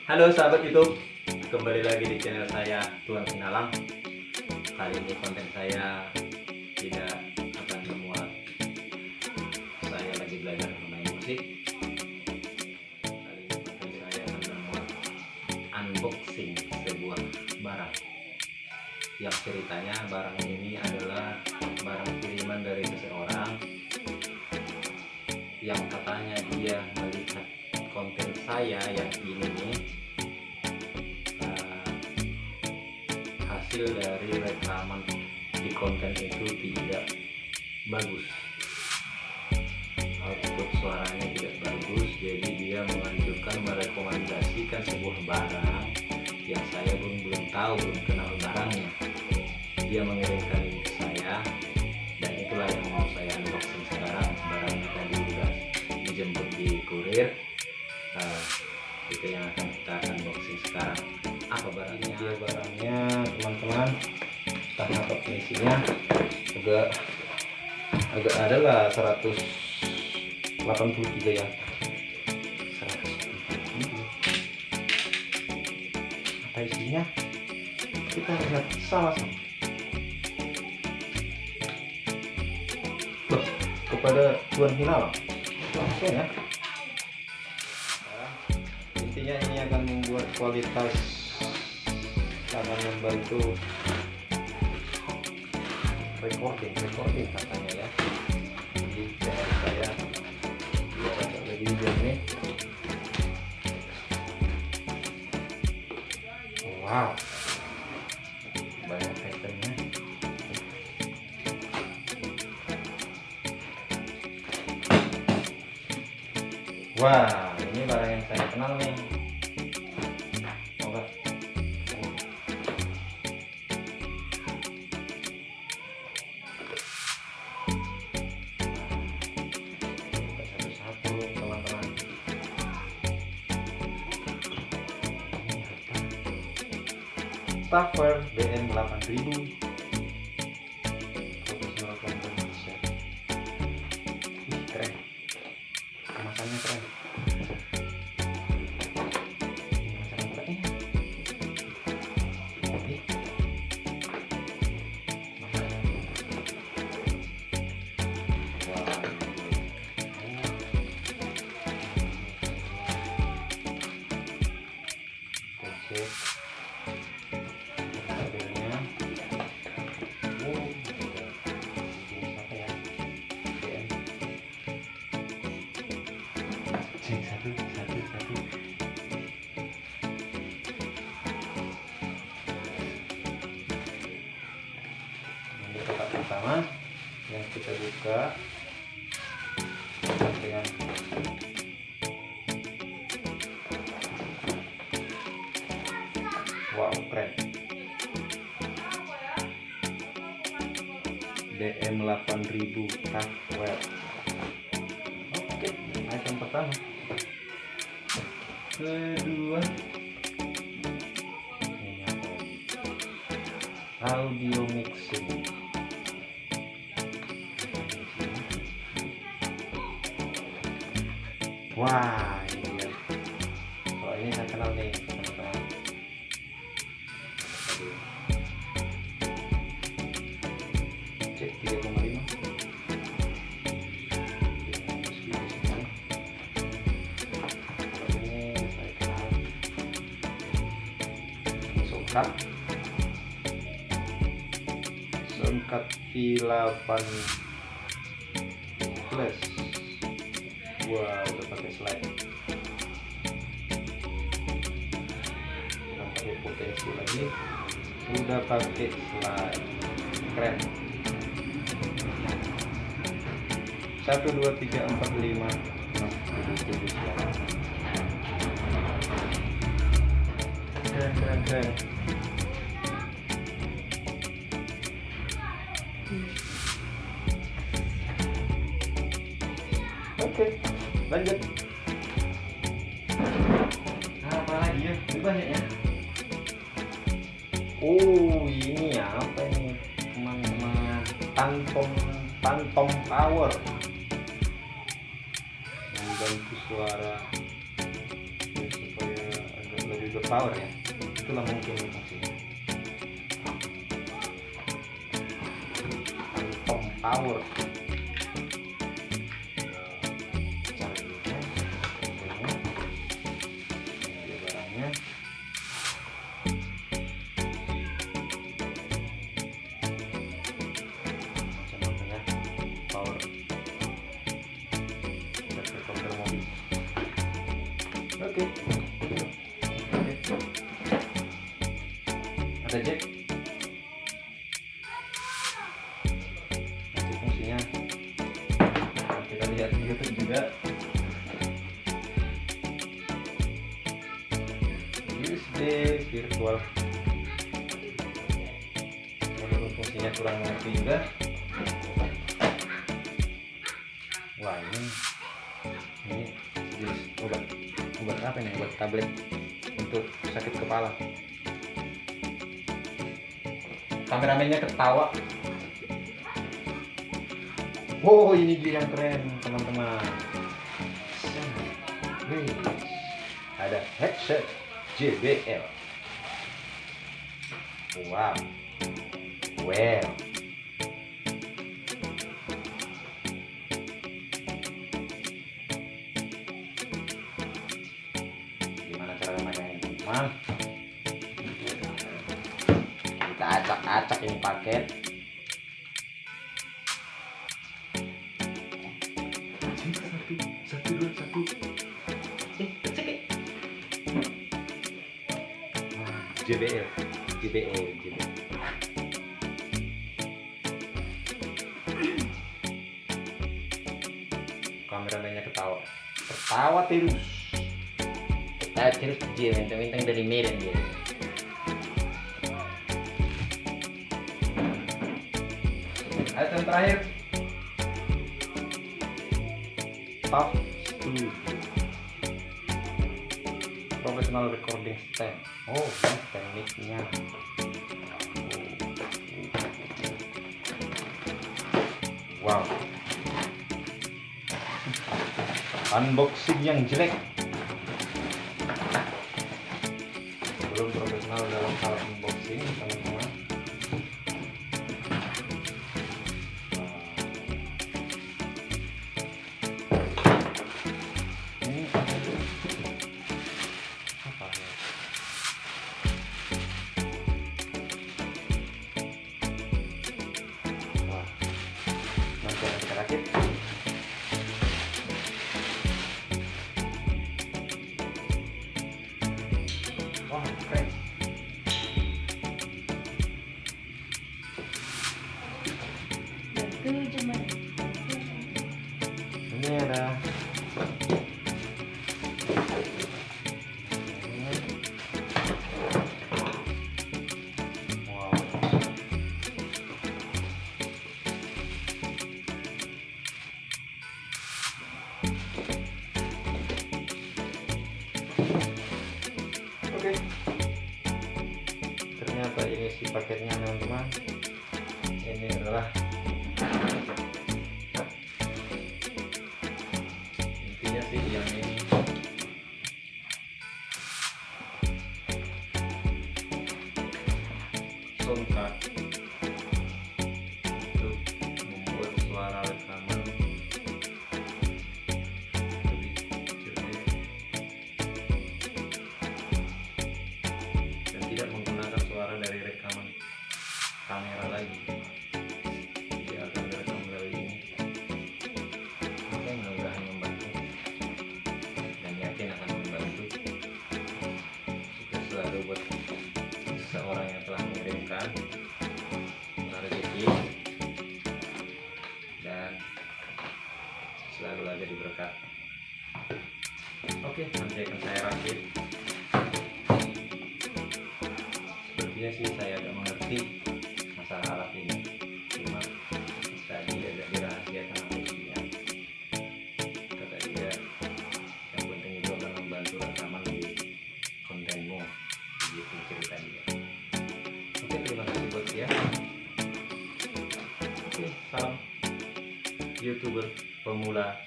Halo sahabat YouTube, kembali lagi di channel saya Tuan Sinalam. Kali ini konten saya tidak akan memuat saya lagi belajar bermain musik. Kali ini konten saya akan memuat unboxing sebuah barang. Yang ceritanya barang ini adalah barang kiriman dari seseorang yang katanya dia melihat konten saya yang ini nih, hasil dari rekaman di konten itu tidak bagus, output suaranya tidak bagus, jadi dia menganjurkan merekomendasikan sebuah barang yang saya belum tahu, belum kenal barangnya. Dia mengirimkan ini ke saya dan itulah yang mau saya unboxing sekarang. Barangnya tadi sudah dijemput di kurir. Itu yang akan kita unboxing sekarang. Apa barangnya? Dia barangnya teman-teman, karena isinya agak adalah 183 ya, 183. Apa isinya? Kita lihat sama-sama. Kepada Tuan Sinalam langsung ya. Intinya ini akan membuat kualitas sangat membantu recording katanya ya. Jadi channel saya biar agak lebih jernih. Wow, banyak itemnya. Wah, ini barang yang saya kenal nih. Oke. Satu-satu teman-teman. Stafer BM 8000. Profesional Indonesia. Keren. Kemasannya keren. Satu. Ini kotak pertama yang kita buka dengan wow, keren. DM 8000 Tafwell. Oke, item pertama. Kedua, ini apa lagi? Audio mixing. Wah, ini dia. Kalau ini saya kenal nih, teman-teman. Cek 3,5. Soundcard V8 plus. Wah, udah pakai slide, udah pakai potensi lagi, udah pakai slide, keren. 1 2 3 4 5 6 7 suara. Keren. Oke, lanjut. Apa lagi ya? Ini banyak ya. Oh, ini apa ini teman-teman? Phantom Power. Membantu suara supaya agak lebih power ya, itulah mungkin fungsinya. Pom power. Barangnya. Power. Mobil. Oke. Ada jack. Nanti fungsinya kita lihat di YouTube juga. USB virtual. Menurut fungsinya kurang mengerti juga. Wah, ini obat apa ini? Obat tablet untuk sakit kepala. Kameramennya ketawa. Oh, ini dia yang keren, teman-teman. Ada headset JBL. Wow. Well. Gimana cara memainnya, teman? Kita acak-acak ini paket. Satu. Cek. JBL. Kameramennya ketawa terus dia mentang-mentang dari Medan dia. Item terakhir, Top Studio Professional Recording Stand. Oh, ini tekniknya. Wow, unboxing yang jelek. Belum profesional dalam hal unboxing, teman-teman. Ini apa ya? Wah, nanti akan kita rakit. Wah, keren. Ini ada wow. Oke. Ternyata ini si paketnya, teman-teman. Ini adalah intinya sih yang ini. Sound card untuk membuat suara rekaman lebih jernih dan tidak menggunakan suara dari rekaman kamera lagi. Dia akan direkam dari ini. Oke, mudah-mudahan membantu dan yakin akan membantu. Sukses selalu buat seseorang yang telah mengirimkan rezeki dan selalu aja diberkat. Oke, nanti akan saya rakit. Sepertinya sih saya agak mengerti masalah alat ini, cuma tadi agak dirahasiakan apa isinya. Kata dia yang penting itu akan membantu rekaman di kontenmu, begitu cerita dia. Oke, terima kasih buat dia. Oke, salam YouTuber pemula